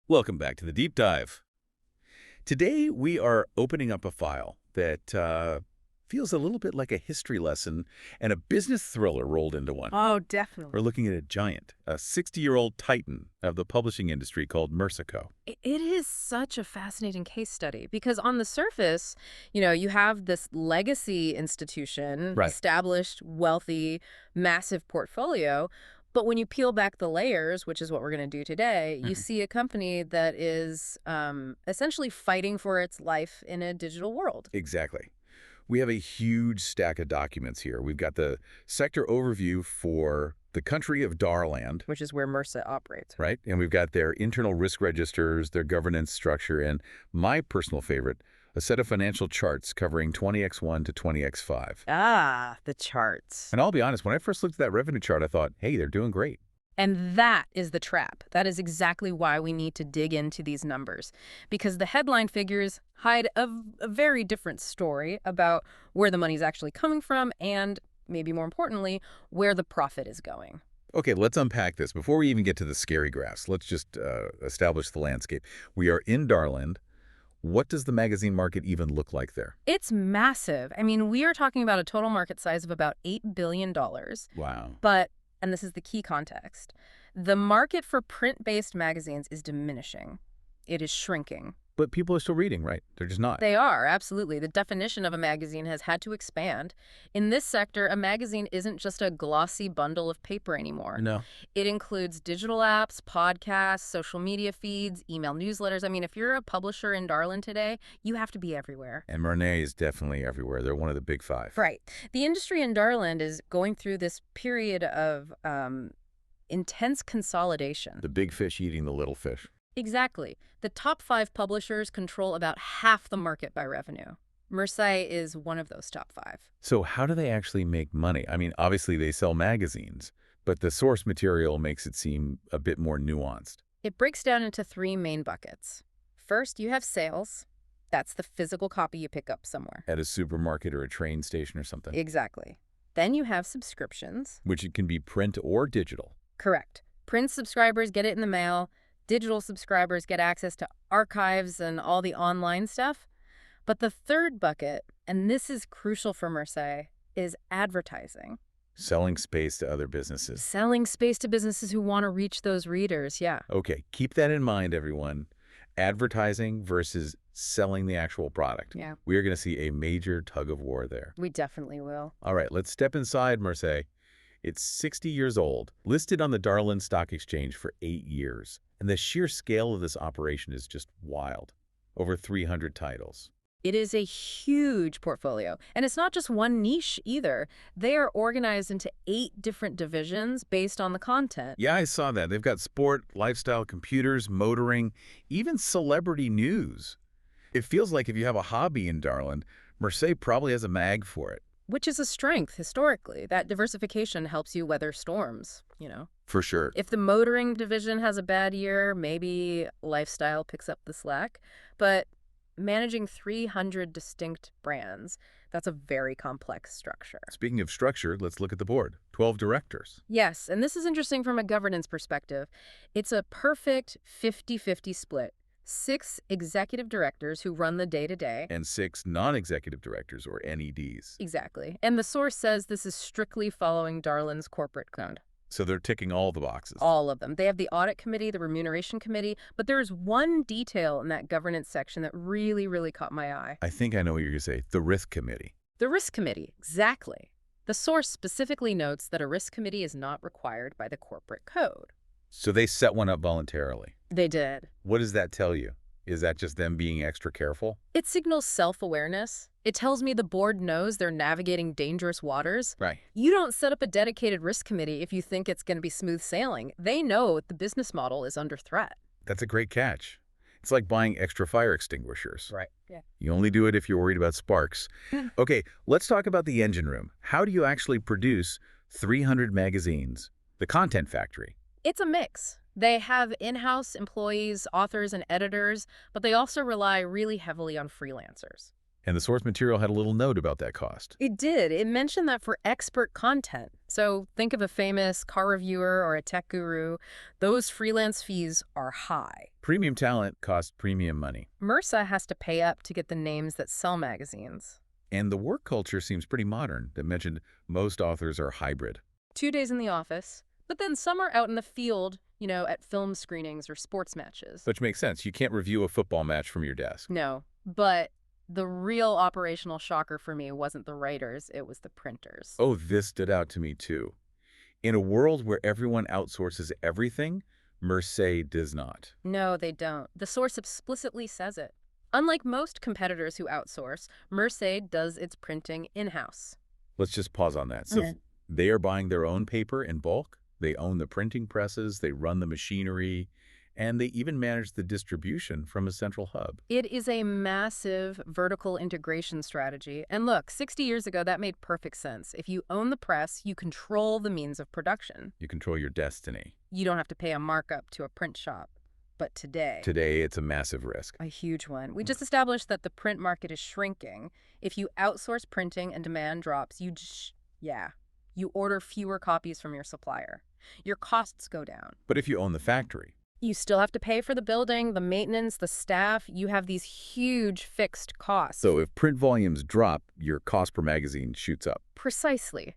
Welcome back to the Deep Dive. Today, we are opening up a file that feels a little bit like a history lesson and a business thriller rolled into one. Oh, We're definitely. looking at a giant, a 60-year-old titan of the publishing industry called Merceh. It is such a fascinating case study because on the surface, you have this legacy institution, Right. established, wealthy, massive portfolio. But when you peel back the layers, which is what we're going to do today, you Mhm. see a company that is essentially fighting for its life in a digital world. Exactly. We have a huge stack of documents here. We've got the sector overview for the country of Darland, Which is where Merced operates. right? And we've got their internal risk registers, their governance structure, and my personal favorite, a set of financial charts covering 20x1 to 20x5. Ah, the charts. And I'll be honest, when I first looked at that revenue chart, I thought, hey, they're doing great. And that is the trap. That is exactly why we need to dig into these numbers. Because the headline figures hide a very different story about where the money's actually coming from and, maybe more importantly, where the profit is going. Okay, let's unpack this. Before we even get to the scary graphs, let's just establish the landscape. We are in Darland. What does the magazine market even look like there? It's massive. I mean, we are talking about a total market size of about $8 billion. Wow. But, and this is the key context, the market for print-based magazines is diminishing. It is shrinking. But people are still reading, right? They're just not. They are, absolutely. The definition of a magazine has had to expand. In this sector, a magazine isn't just a glossy bundle of paper anymore. No. It includes digital apps, podcasts, social media feeds, email newsletters. I mean, if you're a publisher in Darland today, you have to be everywhere. And Merceh is definitely everywhere. They're one of the big five. Right. The industry in Darland is going through this period of intense consolidation. The big fish eating the little fish. Exactly. The top 5 publishers control about half the market by revenue. Merced is one of those top 5. So how do they actually make money? I mean, obviously they sell magazines, but the source material makes it seem a bit more nuanced. It breaks down into 3 main buckets. First, you have sales. That's the physical copy you pick up somewhere. At a supermarket or a train station or something. Exactly. Then you have subscriptions. Which it can be print or digital. Correct. Print subscribers get it in the mail. Digital subscribers get access to archives and all the online stuff. But the third bucket, and this is crucial for Merced, is advertising. Selling space to other businesses. Selling space to businesses who want to reach those readers, yeah. Okay, keep that in mind, everyone. Advertising versus selling the actual product. Yeah. We are going to see a major tug of war there. We definitely will. All right, let's step inside Merced. It's 60 years old, listed on the Darland Stock Exchange for 8 years. And the sheer scale of this operation is just wild. Over 300 titles. It is a huge portfolio. And it's not just one niche either. They are organized into 8 different divisions based on the content. Yeah, I saw that. They've got sport, lifestyle, computers, motoring, even celebrity news. It feels like if you have a hobby in Darland, Merced probably has a mag for it. Which is a strength historically. That diversification helps you weather storms, For sure. If the motoring division has a bad year, maybe lifestyle picks up the slack. But managing 300 distinct brands, that's a very complex structure. Speaking of structure, let's look at the board. 12 directors. Yes, and this is interesting from a governance perspective. It's a perfect 50-50 split. 6 executive directors who run the day-to-day. And 6 non-executive directors, or NEDs. Exactly. And the source says this is strictly following Darland's corporate code. So they're ticking all the boxes. All of them. They have the audit committee, the remuneration committee, but there is one detail in that governance section that really, really caught my eye. I think I know what you're going to say. The risk committee. The risk committee, exactly. The source specifically notes that a risk committee is not required by the corporate code. So they set one up voluntarily. They did. What does that tell you? Is that just them being extra careful? It signals self-awareness. It tells me the board knows they're navigating dangerous waters. Right. You don't set up a dedicated risk committee if you think it's going to be smooth sailing. They know the business model is under threat. That's a great catch. It's like buying extra fire extinguishers. Right. Yeah. You only do it if you're worried about sparks. Okay, let's talk about the engine room. How do you actually produce 300 magazines? The content factory. It's a mix. They have in-house employees, authors, and editors, but they also rely really heavily on freelancers. And the source material had a little note about that cost. It did. It mentioned that for expert content, So think of a famous car reviewer or a tech guru. Those freelance fees are high. Premium talent costs premium money. Merceh has to pay up to get the names that sell magazines. And the work culture seems pretty modern. That mentioned most authors are hybrid. 2 days in the office, but then some are out in the field, at film screenings or sports matches. Which makes sense. You can't review a football match from your desk. No, but the real operational shocker for me wasn't the writers, it was the printers. Oh, this stood out to me too. In a world where everyone outsources everything, Merceh does not. No, they don't. The source explicitly says it. Unlike most competitors who outsource, Merceh does its printing in-house. Let's just pause on that. So they are buying their own paper in bulk. They own the printing presses, they run the machinery, and they even manage the distribution from a central hub. It is a massive vertical integration strategy. And look, 60 years ago, that made perfect sense. If you own the press, you control the means of production. You control your destiny. You don't have to pay a markup to a print shop. But today, It's a massive risk. a huge one. We just established that the print market is shrinking. If you outsource printing and demand drops, you order fewer copies from your supplier. Your costs go down. But if you own the factory, You still have to pay for the building, the maintenance, the staff. You have these huge fixed costs. so if print volumes drop, your cost per magazine shoots up. Precisely.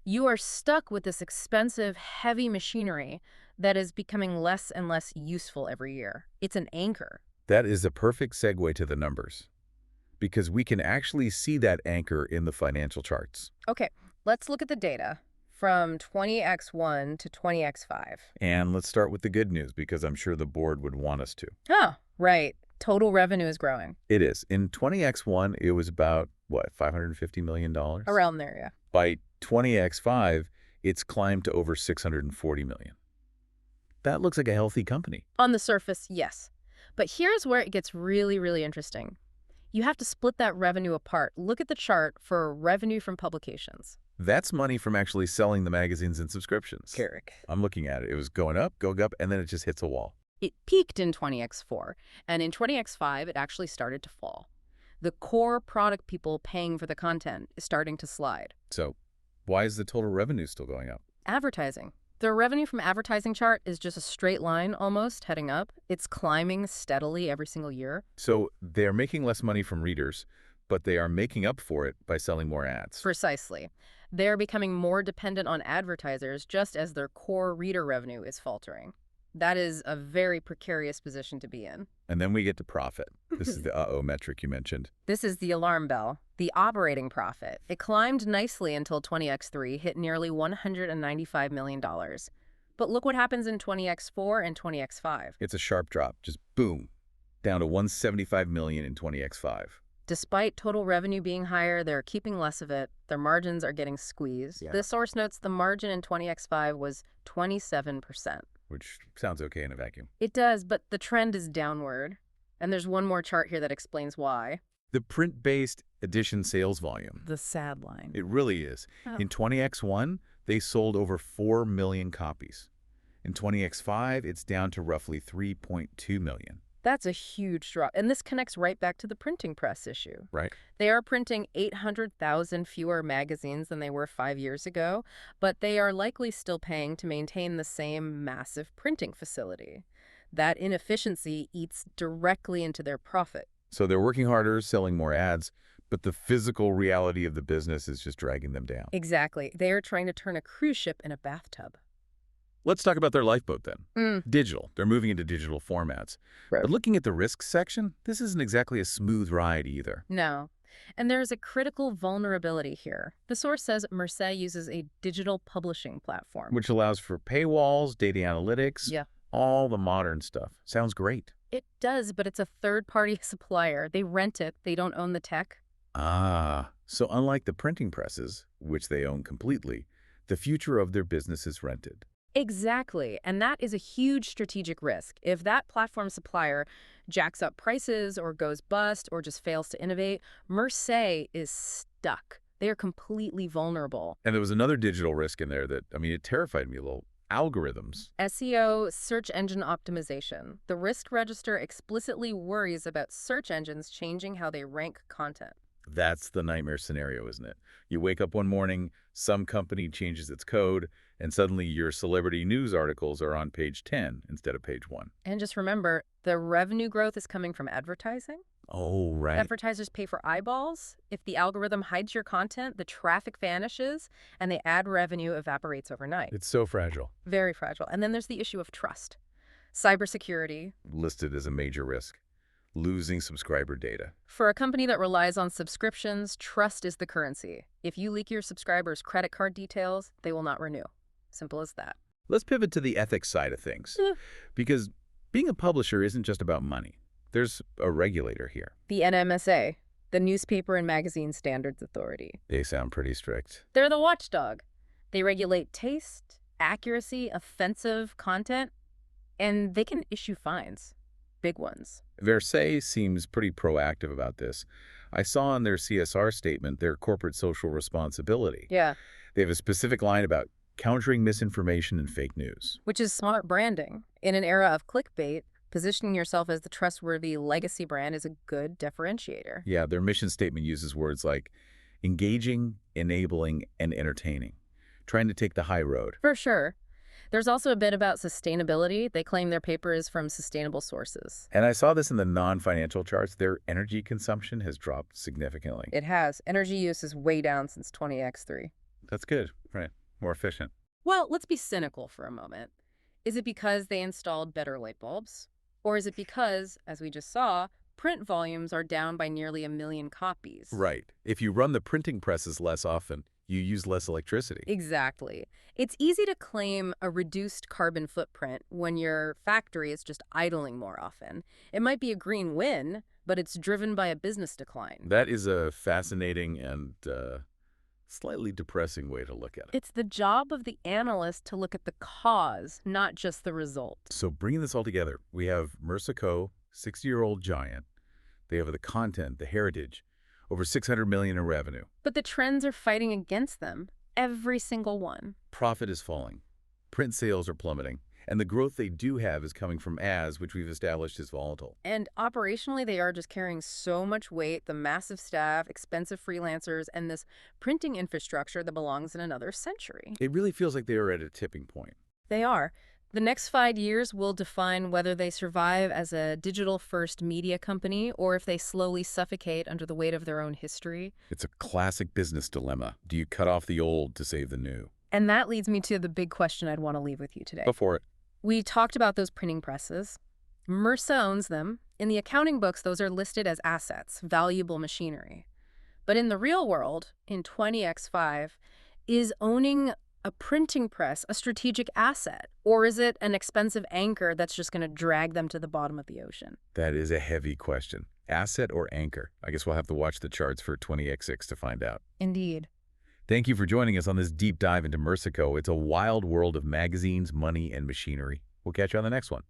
You are stuck with this expensive, heavy machinery that is becoming less and less useful every year. It's an anchor. That is a perfect segue to the numbers, because we can actually see that anchor in the financial charts. Okay, let's look at the data from 20x1 to 20x5. And let's start with the good news, because I'm sure the board would want us to. Oh, right. Total revenue is growing. It is. In 20x1, it was about, $550 million? Around there, yeah. By 20x5, it's climbed to over $640 million. That looks like a healthy company. On the surface, yes. But here's where it gets really, really interesting. You have to split that revenue apart. Look at the chart for revenue from publications. That's money from actually selling the magazines and subscriptions. Carrick. I'm looking at it. It was going up, and then it just hits a wall. It peaked in 20x4, and in 20x5, it actually started to fall. The core product people paying for the content is starting to slide. So why is the total revenue still going up? Advertising. The revenue from advertising chart is just a straight line almost heading up. It's climbing steadily every single year. So they're making less money from readers, but they are making up for it by selling more ads. Precisely. They're becoming more dependent on advertisers just as their core reader revenue is faltering. That is a very precarious position to be in. And then we get to profit. This is the uh-oh metric you mentioned. This is the alarm bell, the operating profit. It climbed nicely until 20x3 hit nearly $195 million. But look what happens in 20x4 and 20x5. It's a sharp drop, just boom, down to $175 million in 20x5. Despite total revenue being higher, they're keeping less of it. Their margins are getting squeezed. Yeah. This source notes the margin in 20x5 was 27%. Which sounds okay in a vacuum. It does, but the trend is downward. And there's one more chart here that explains why. The print-based edition sales volume. The sad line. It really is. Oh. In 20x1, they sold over 4 million copies. In 20x5, it's down to roughly 3.2 million. That's a huge drop. And this connects right back to the printing press issue. Right. They are printing 800,000 fewer magazines than they were 5 years ago, but they are likely still paying to maintain the same massive printing facility. That inefficiency eats directly into their profit. So they're working harder, selling more ads, but the physical reality of the business is just dragging them down. Exactly. They are trying to turn a cruise ship in a bathtub. Let's talk about their lifeboat then. Mm. Digital. They're moving into digital formats. Right. But looking at the risks section, this isn't exactly a smooth ride either. No. And there's a critical vulnerability here. The source says Merceh uses a digital publishing platform. Which allows for paywalls, data analytics, Yeah. all the modern stuff. Sounds great. It does, but it's a third-party supplier. They rent it. They don't own the tech. Ah, so unlike the printing presses, which they own completely, the future of their business is rented. Exactly. And that is a huge strategic risk. If that platform supplier jacks up prices or goes bust or just fails to innovate, Merceh is stuck. They are completely vulnerable. And there was another digital risk in there that, it terrified me a little. Algorithms. SEO, search engine optimization. The risk register explicitly worries about search engines changing how they rank content. That's the nightmare scenario, isn't it? You wake up one morning, some company changes its code, and suddenly your celebrity news articles are on page 10 instead of page 1. And just remember, the revenue growth is coming from advertising. Oh, right. Advertisers pay for eyeballs. If the algorithm hides your content, the traffic vanishes, and the ad revenue evaporates overnight. It's so fragile. Very fragile. And then there's the issue of trust. Cybersecurity. Listed as a major risk. Losing subscriber data. For a company that relies on subscriptions, trust is the currency. If you leak your subscribers' credit card details, they will not renew. Simple as that. Let's pivot to the ethics side of things. Because being a publisher isn't just about money. There's a regulator here. The NMSA, the Newspaper and Magazine Standards Authority. They sound pretty strict. They're the watchdog. They regulate taste, accuracy, offensive content, and they can issue fines. Big ones. Merceh seems pretty proactive about this. I saw in their CSR statement their corporate social responsibility. Yeah. They have a specific line about countering misinformation and fake news. Which is smart branding. In an era of clickbait, positioning yourself as the trustworthy legacy brand is a good differentiator. Yeah, their mission statement uses words like engaging, enabling, and entertaining, trying to take the high road. For sure. There's also a bit about sustainability. They claim their paper is from sustainable sources. And I saw this in the non-financial charts. Their energy consumption has dropped significantly. It has. Energy use is way down since 20X3. That's good, right? More efficient. Well, let's be cynical for a moment. Is it because they installed better light bulbs? Or is it because, as we just saw, print volumes are down by nearly 1 million copies? Right. If you run the printing presses less often, you use less electricity. Exactly. It's easy to claim a reduced carbon footprint when your factory is just idling more often. It might be a green win, but it's driven by a business decline. That is a fascinating and slightly depressing way to look at it. It's the job of the analyst to look at the cause, not just the result. So bringing this all together, we have Merceh Co., 60-year-old giant. They have the content, the heritage, over $600 million in revenue. But the trends are fighting against them, every single one. Profit is falling. Print sales are plummeting. And the growth they do have is coming from ads, which we've established is volatile. And operationally, they are just carrying so much weight, the massive staff, expensive freelancers, and this printing infrastructure that belongs in another century. It really feels like they are at a tipping point. They are. The next 5 years will define whether they survive as a digital-first media company or if they slowly suffocate under the weight of their own history. It's a classic business dilemma. Do you cut off the old to save the new? And that leads me to the big question I'd want to leave with you today. Go for it. We talked about those printing presses. Merceh owns them. In the accounting books, those are listed as assets, valuable machinery. But in the real world, in 20x5, is owning a printing press a strategic asset? Or is it an expensive anchor that's just going to drag them to the bottom of the ocean? That is a heavy question. Asset or anchor? I guess we'll have to watch the charts for 20x6 to find out. Indeed. Thank you for joining us on this deep dive into Merceh Co. It's a wild world of magazines, money, and machinery. We'll catch you on the next one.